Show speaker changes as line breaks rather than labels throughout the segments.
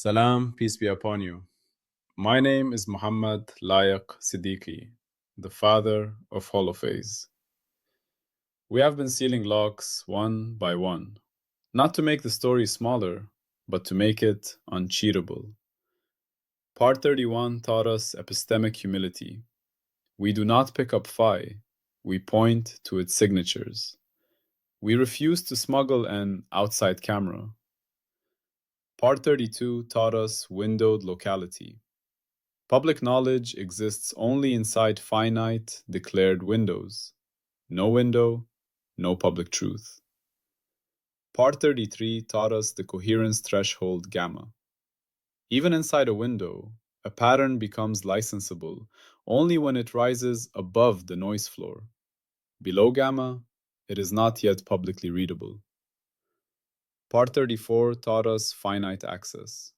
Salam, peace be upon you. My name is Muhammad Layak Siddiqui, the father of Holophase. We have been sealing locks one by one, not to make the story smaller, but to make it uncheatable. Part 31 taught us epistemic humility. We do not pick up phi, we point to its signatures. We refuse to smuggle an outside camera. Part 32 taught us windowed locality. Public knowledge exists only inside finite, declared windows. No window, no public truth. Part 33 taught us the coherence threshold gamma. Even inside a window, a pattern becomes licensable only when it rises above the noise floor. Below gamma, it is not yet publicly readable. Part 34 taught us finite access.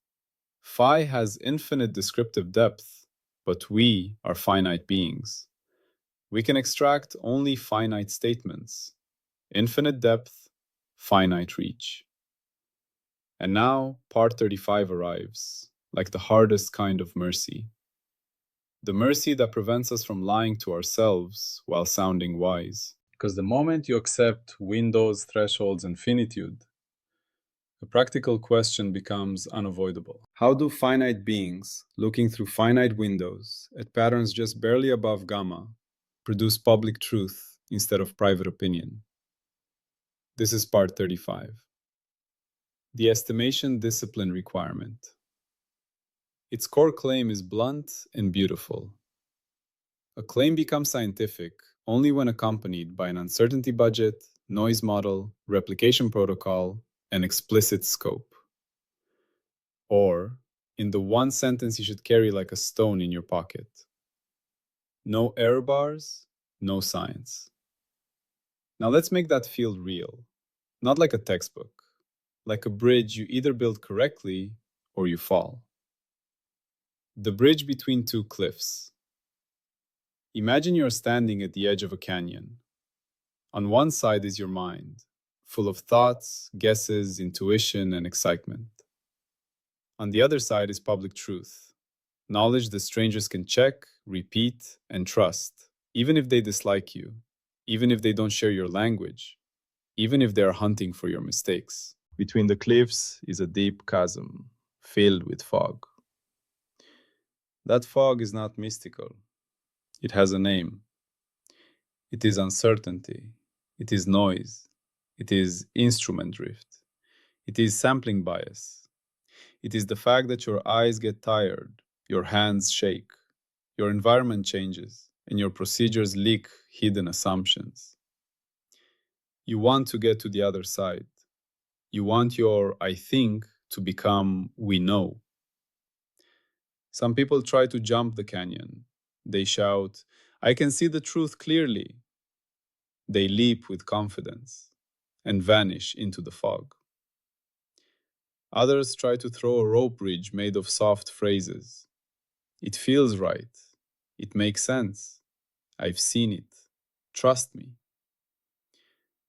Phi has infinite descriptive depth, but we are finite beings. We can extract only finite statements, infinite depth, finite reach. And now part 35 arrives, like the hardest kind of mercy. The mercy that prevents us from lying to ourselves while sounding wise. Because the moment you accept windows, thresholds, and finitude, the practical question becomes unavoidable. How do finite beings, looking through finite windows at patterns just barely above gamma, produce public truth instead of private opinion? This is part 35. The estimation discipline requirement. Its core claim is blunt and beautiful. A claim becomes scientific only when accompanied by an uncertainty budget, noise model, replication protocol, and explicit scope. Or, in the one sentence you should carry like a stone in your pocket: no error bars, no science. Now let's make that feel real, not like a textbook, like a bridge you either build correctly or you fall. The bridge between two cliffs. Imagine you're standing at the edge of a canyon. On one side is your mind, full of thoughts, guesses, intuition, and excitement. On the other side is public truth, knowledge that strangers can check, repeat, and trust, even if they dislike you, even if they don't share your language, even if they are hunting for your mistakes. Between the cliffs is a deep chasm, filled with fog. That fog is not mystical. It has a name. It is uncertainty. It is noise. It is instrument drift. It is sampling bias. It is the fact that your eyes get tired, your hands shake, your environment changes, and your procedures leak hidden assumptions. You want to get to the other side. You want your I think to become we know. Some people try to jump the canyon. They shout, I can see the truth clearly. They leap with confidence and vanish into the fog. Others try to throw a rope bridge made of soft phrases. It feels right. It makes sense. I've seen it. Trust me.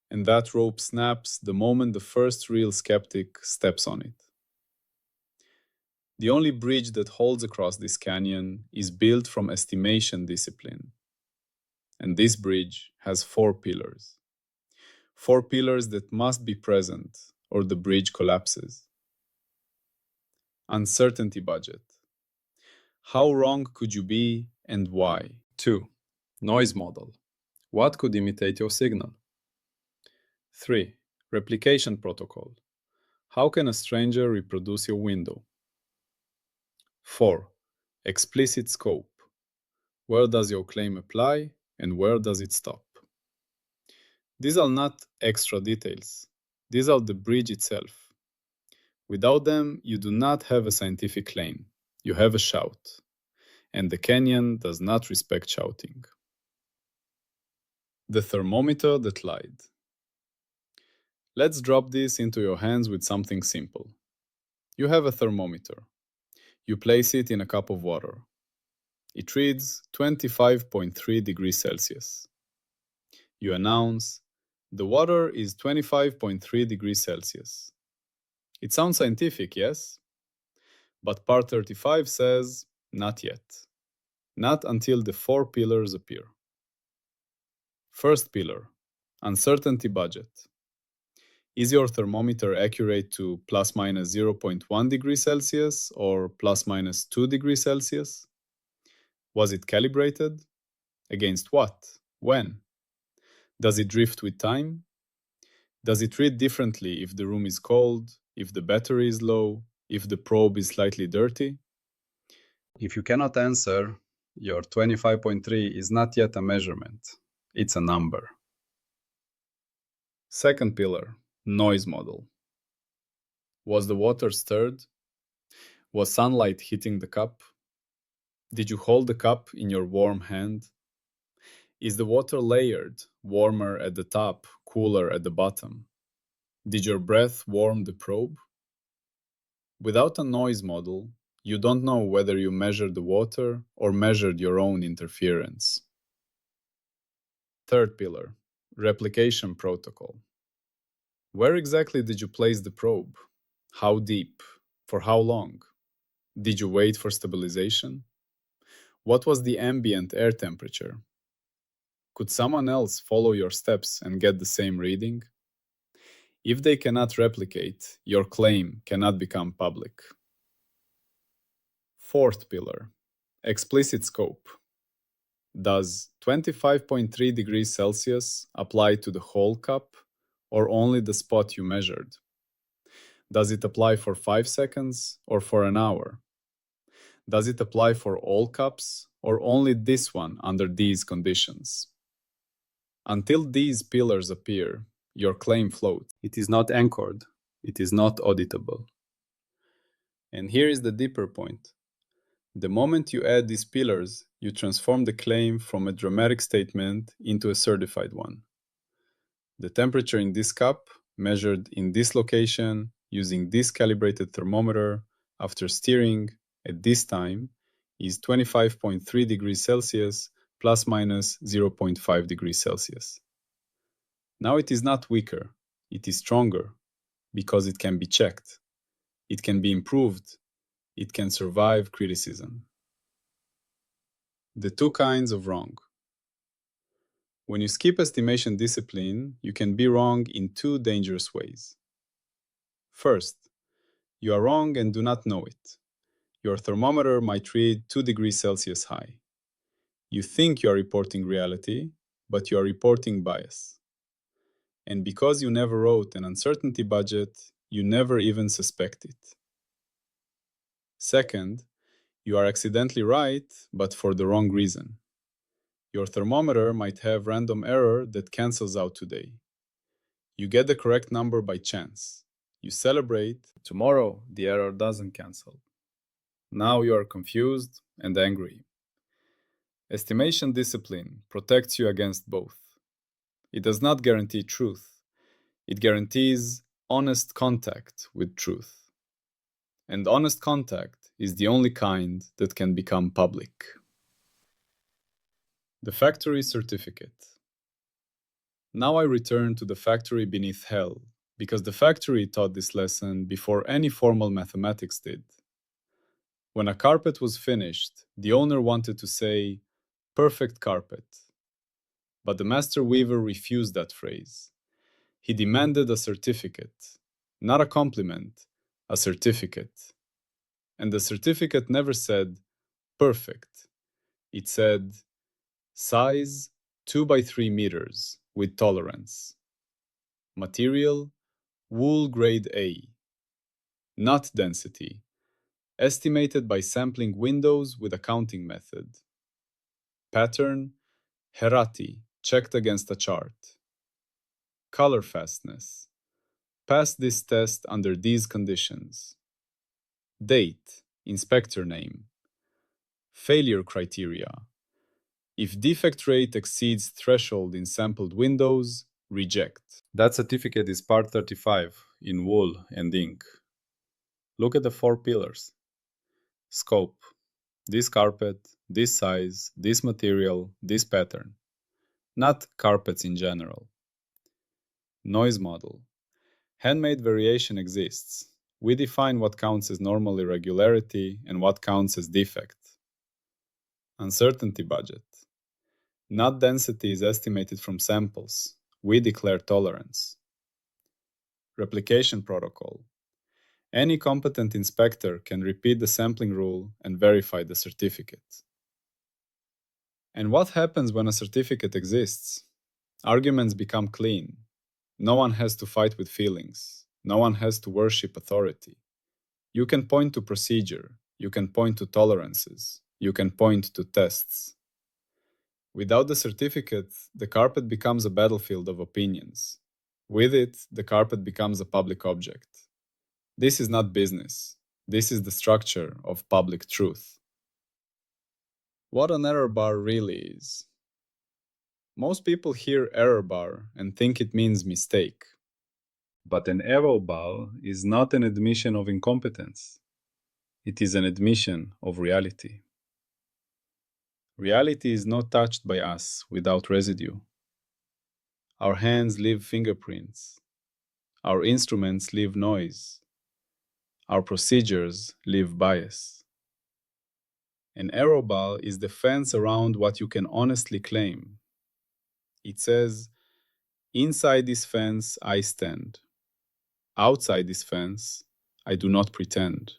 And that rope snaps the moment the first real skeptic steps on it. The only bridge that holds across this canyon is built from estimation discipline. And this bridge has 4 pillars. 4 pillars that must be present or the bridge collapses. Uncertainty budget. How wrong could you be and why? 2. Noise model. What could imitate your signal? 3. Replication protocol. How can a stranger reproduce your window? 4. Explicit scope. Where does your claim apply and where does it stop? These are not extra details. These are the bridge itself. Without them, you do not have a scientific claim. You have a shout. And the canyon does not respect shouting. The thermometer that lied. Let's drop this into your hands with something simple. You have a thermometer. You place it in a cup of water. It reads 25.3 degrees Celsius. You announce, the water is 25.3 degrees Celsius. It sounds scientific, yes? But part 35 says, not yet. Not until the 4 pillars appear. First pillar, uncertainty budget. Is your thermometer accurate to plus minus 0.1 degrees Celsius or plus minus 2 degrees Celsius? Was it calibrated? Against what? When? Does it drift with time? Does it read differently if the room is cold, if the battery is low, if the probe is slightly dirty? If you cannot answer, your 25.3 is not yet a measurement. It's a number. Second pillar, noise model. Was the water stirred? Was sunlight hitting the cup? Did you hold the cup in your warm hand? Is the water layered, warmer at the top, cooler at the bottom? Did your breath warm the probe? Without a noise model, you don't know whether you measured the water or measured your own interference. Third pillar, replication protocol. Where exactly did you place the probe? How deep? For how long? Did you wait for stabilization? What was the ambient air temperature? Could someone else follow your steps and get the same reading? If they cannot replicate, your claim cannot become public. Fourth pillar, explicit scope. Does 25.3 degrees Celsius apply to the whole cup or only the spot you measured? Does it apply for 5 seconds or for an hour? Does it apply for all cups or only this one under these conditions? Until these pillars appear, your claim floats. It is not anchored. It is not auditable. And here is the deeper point. The moment you add these pillars, you transform the claim from a dramatic statement into a certified one. The temperature in this cup, measured in this location, using this calibrated thermometer, after stirring at this time, is 25.3 degrees Celsius plus minus 0.5 degrees Celsius. Now it is not weaker, it is stronger, because it can be checked, it can be improved, it can survive criticism. The two kinds of wrong. When you skip estimation discipline, you can be wrong in two dangerous ways. First, you are wrong and do not know it. Your thermometer might read 2 degrees Celsius high. You think you are reporting reality, but you are reporting bias. And because you never wrote an uncertainty budget, you never even suspect it. Second, you are accidentally right, but for the wrong reason. Your thermometer might have random error that cancels out today. You get the correct number by chance. You celebrate. Tomorrow, the error doesn't cancel. Now you are confused and angry. Estimation discipline protects you against both. It does not guarantee truth. It guarantees honest contact with truth. And honest contact is the only kind that can become public. The factory certificate. Now I return to the factory beneath hell, because the factory taught this lesson before any formal mathematics did. When a carpet was finished, the owner wanted to say, "perfect carpet." But the master weaver refused that phrase. He demanded a certificate, not a compliment, a certificate. And the certificate never said, "perfect." It said, "size 2 by 3 meters with tolerance." Material, wool grade A. Not density, estimated by sampling windows with a counting method. Pattern, Herati, checked against a chart. Color fastness, pass this test under these conditions. Date, inspector name. Failure criteria. If defect rate exceeds threshold in sampled windows, reject. That certificate is part 35 in wool and ink. Look at the 4 pillars. Scope. This carpet, this size, this material, this pattern. Not carpets in general. Noise model. Handmade variation exists. We define what counts as normal irregularity and what counts as defect. Uncertainty budget. Not density is estimated from samples. We declare tolerance. Replication protocol. Any competent inspector can repeat the sampling rule and verify the certificate. And what happens when a certificate exists? Arguments become clean. No one has to fight with feelings. No one has to worship authority. You can point to procedure. You can point to tolerances. You can point to tests. Without the certificate, the carpet becomes a battlefield of opinions. With it, the carpet becomes a public object. This is not business. This is the structure of public truth. What an error bar really is. Most people hear error bar and think it means mistake. But an error bar is not an admission of incompetence. It is an admission of reality. Reality is not touched by us without residue. Our hands leave fingerprints. Our instruments leave noise. Our procedures leave bias. An error bar is the fence around what you can honestly claim. It says, inside this fence I stand. Outside this fence, I do not pretend.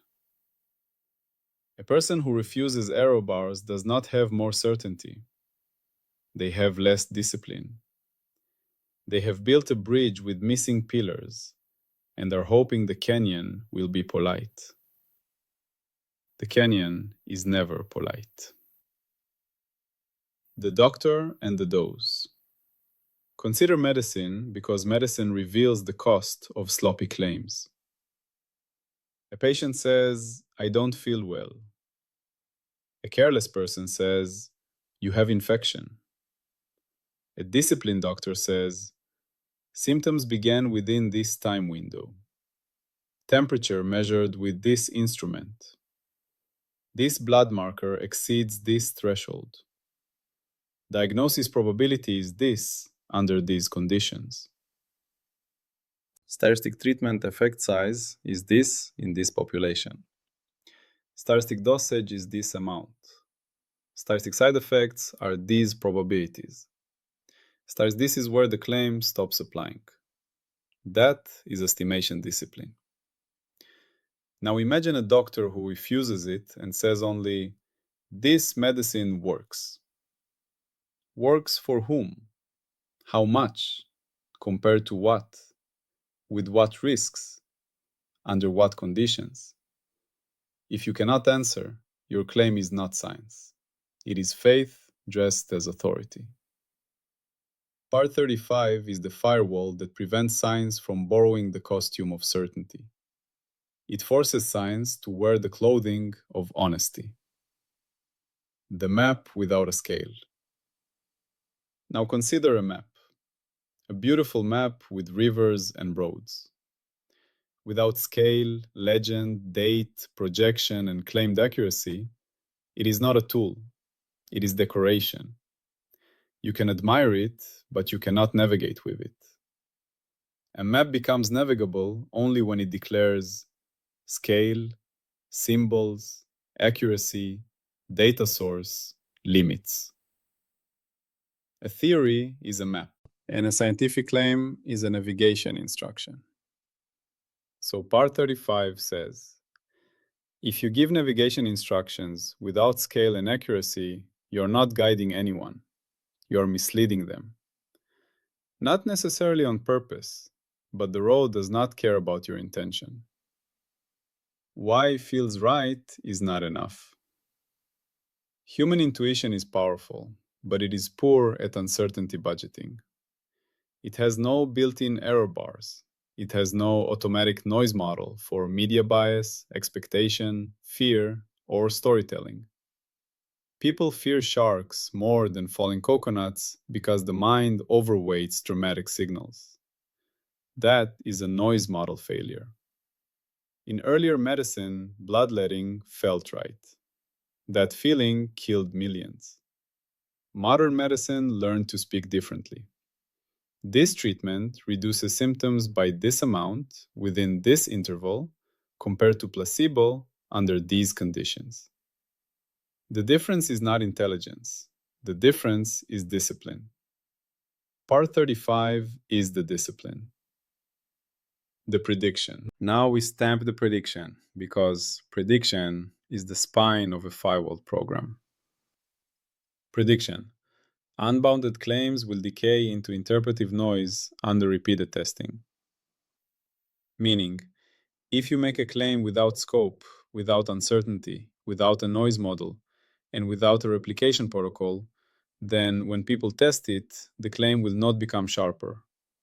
A person who refuses error bars does not have more certainty. They have less discipline. They have built a bridge with missing pillars and are hoping the canyon will be polite. The canyon is never polite. The doctor and the dose. Consider medicine because medicine reveals the cost of sloppy claims. A patient says, I don't feel well. A careless person says, you have infection. A disciplined doctor says, symptoms began within this time window. Temperature measured with this instrument. This blood marker exceeds this threshold. Diagnosis probability is this under these conditions. Statistic treatment effect size is this in this population. Statistic dosage is this amount. Statistic side effects are these probabilities. This is where the claim stops applying. That is estimation discipline. Now imagine a doctor who refuses it and says only, this medicine works. Works for whom? How much? Compared to what? With what risks? Under what conditions? If you cannot answer, your claim is not science. It is faith dressed as authority. Part 35 is the firewall that prevents science from borrowing the costume of certainty. It forces science to wear the clothing of honesty. The map without a scale. Now consider a map. A beautiful map with rivers and roads. Without scale, legend, date, projection, and claimed accuracy, it is not a tool. It is decoration. You can admire it, but you cannot navigate with it. A map becomes navigable only when it declares scale, symbols, accuracy, data source, limits. A theory is a map, and a scientific claim is a navigation instruction. So part 35 says, if you give navigation instructions without scale and accuracy, you're not guiding anyone. You're misleading them. Not necessarily on purpose, but the road does not care about your intention. Why feels right is not enough. Human intuition is powerful, but it is poor at uncertainty budgeting. It has no built-in error bars. It has no automatic noise model for media bias, expectation, fear, or storytelling. People fear sharks more than falling coconuts because the mind overweights dramatic signals. That is a noise model failure. In earlier medicine, bloodletting felt right. That feeling killed millions. Modern medicine learned to speak differently. This treatment reduces symptoms by this amount within this interval compared to placebo under these conditions. The difference is not intelligence. The difference is discipline. Part 35 is the discipline. The prediction. Now we stamp the prediction because prediction is the spine of a firewall program. Prediction. Unbounded claims will decay into interpretive noise under repeated testing. Meaning, if you make a claim without scope, without uncertainty, without a noise model, and without a replication protocol, then when people test it, the claim will not become sharper.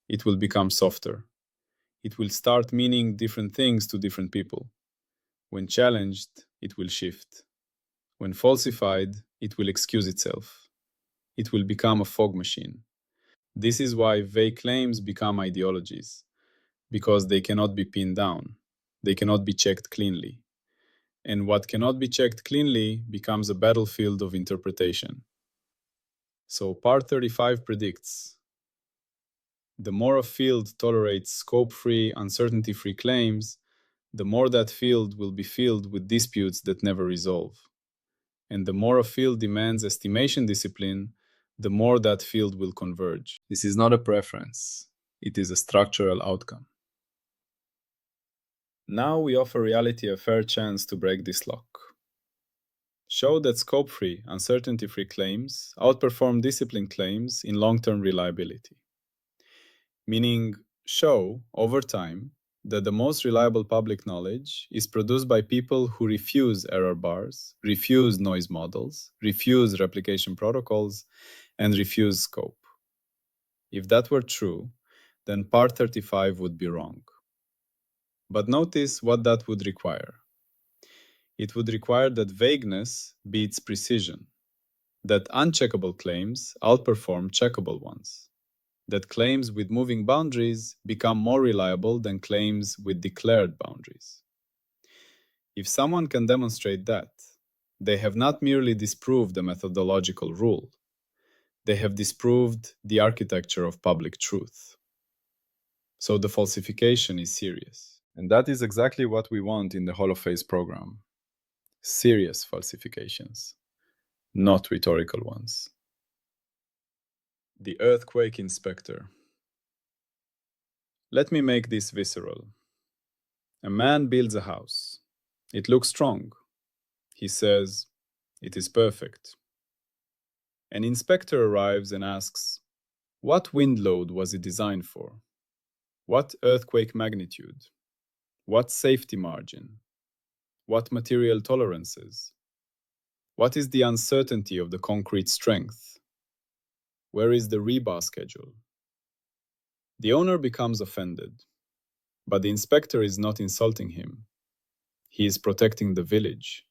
It will become softer. It will start meaning different things to different people. When challenged, it will shift. When falsified, it will excuse itself. It will become a fog machine. This is why vague claims become ideologies, because they cannot be pinned down. They cannot be checked cleanly. And what cannot be checked cleanly becomes a battlefield of interpretation. So part 35 predicts, the more a field tolerates scope-free, uncertainty-free claims, the more that field will be filled with disputes that never resolve. And the more a field demands estimation discipline, the more that field will converge. This is not a preference. It is a structural outcome. Now we offer reality a fair chance to break this lock. Show that scope-free, uncertainty-free claims outperform discipline claims in long-term reliability. Meaning, show, over time, that the most reliable public knowledge is produced by people who refuse error bars, refuse noise models, refuse replication protocols, and refuse scope. If that were true, then part 35 would be wrong. But notice what that would require. It would require that vagueness beats precision, that uncheckable claims outperform checkable ones, that claims with moving boundaries become more reliable than claims with declared boundaries. If someone can demonstrate that, they have not merely disproved a methodological rule, they have disproved the architecture of public truth. So the falsification is serious. And that is exactly what we want in the Holophase program. Serious falsifications, not rhetorical ones. The earthquake inspector. Let me make this visceral. A man builds a house. It looks strong. He says, "It is perfect." An inspector arrives and asks, "What wind load was it designed for? What earthquake magnitude? What safety margin? What material tolerances? What is the uncertainty of the concrete strength? Where is the rebar schedule?" The owner becomes offended, but the inspector is not insulting him. He is protecting the village.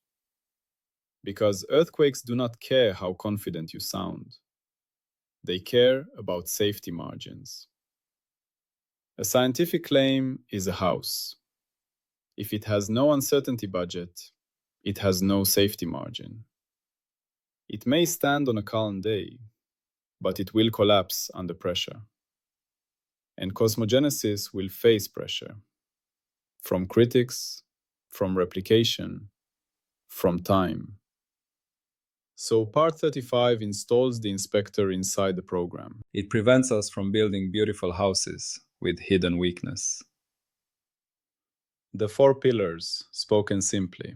Because earthquakes do not care how confident you sound. They care about safety margins. A scientific claim is a house. If it has no uncertainty budget, it has no safety margin. It may stand on a calm day, but it will collapse under pressure. And cosmogenesis will face pressure. From critics, from replication, from time. So part 35 installs the inspector inside the program. It prevents us from building beautiful houses with hidden weakness. The 4 pillars, spoken simply.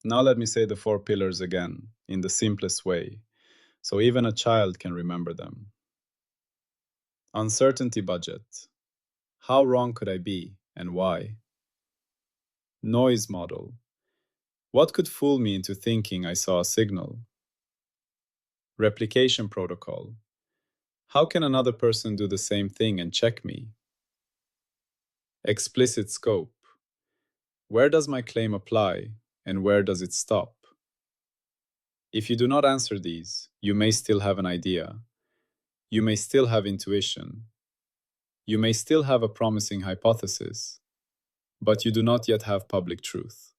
Now let me say the 4 pillars again, in the simplest way, so even a child can remember them. Uncertainty budget. How wrong could I be, and why? Noise model. What could fool me into thinking I saw a signal? Replication protocol. How can another person do the same thing and check me? Explicit scope. Where does my claim apply, and where does it stop? If you do not answer these, you may still have an idea. You may still have intuition. You may still have a promising hypothesis, but you do not yet have public truth.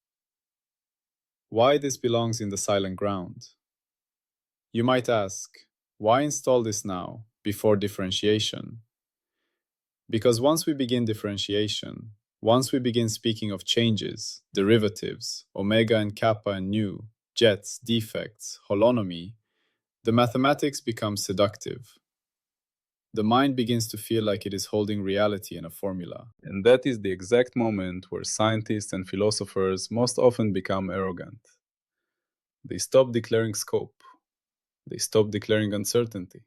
Why this belongs in the silent ground? You might ask, why install this now, before differentiation? Because once we begin differentiation, Once we begin speaking of changes, derivatives, omega and kappa and nu, jets, defects, holonomy, the mathematics becomes seductive. The mind begins to feel like it is holding reality in a formula. And that is the exact moment where scientists and philosophers most often become arrogant. They stop declaring scope. They stop declaring uncertainty.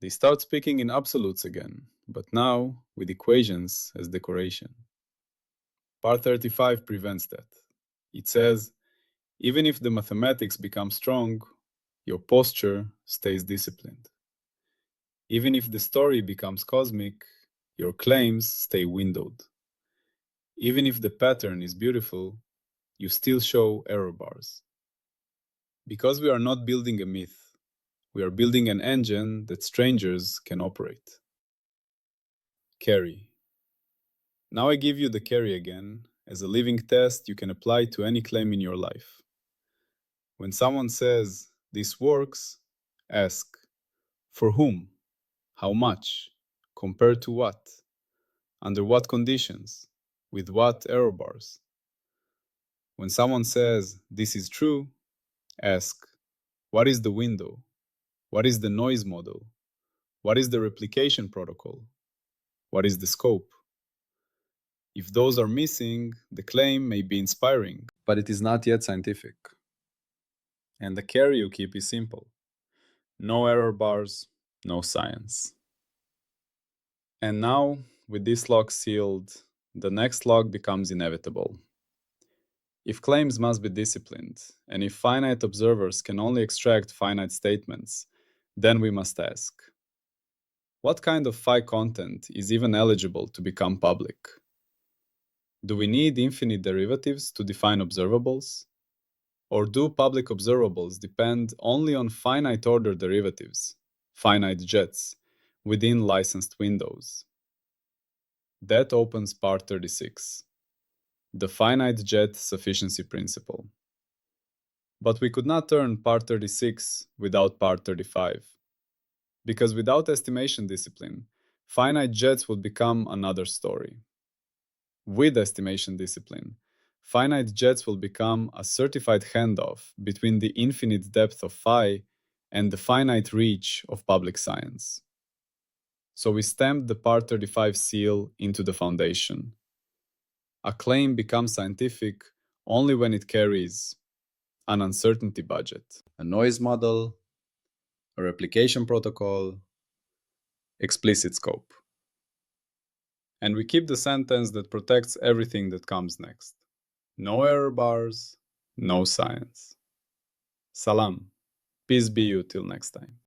They start speaking in absolutes again, but now with equations as decoration. Part 35 prevents that. It says, even if the mathematics become strong, your posture stays disciplined. Even if the story becomes cosmic, your claims stay windowed. Even if the pattern is beautiful, you still show error bars. Because we are not building a myth, we are building an engine that strangers can operate. Carry. Now I give you the carry again as a living test you can apply to any claim in your life. When someone says, this works, ask, for whom? How much? Compared to what? Under what conditions? With what error bars? When someone says, this is true, ask, what is the window? What is the noise model? What is the replication protocol? What is the scope? If those are missing, the claim may be inspiring, but it is not yet scientific. And the carry you keep is simple. No error bars, no science. And now, with this lock sealed, the next lock becomes inevitable. If claims must be disciplined, and if finite observers can only extract finite statements, then we must ask, what kind of phi content is even eligible to become public? Do we need infinite derivatives to define observables? Or do public observables depend only on finite order derivatives, finite jets, within licensed windows? That opens part 36, the finite jet sufficiency principle. But we could not turn part 36 without part 35. Because without estimation discipline, finite jets would become another story. With estimation discipline, finite jets will become a certified handoff between the infinite depth of phi and the finite reach of public science. So we stamped the part 35 seal into the foundation. A claim becomes scientific only when it carries an uncertainty budget, a noise model, a replication protocol, explicit scope. And we keep the sentence that protects everything that comes next. No error bars, no science. Salam. Peace be you till next time.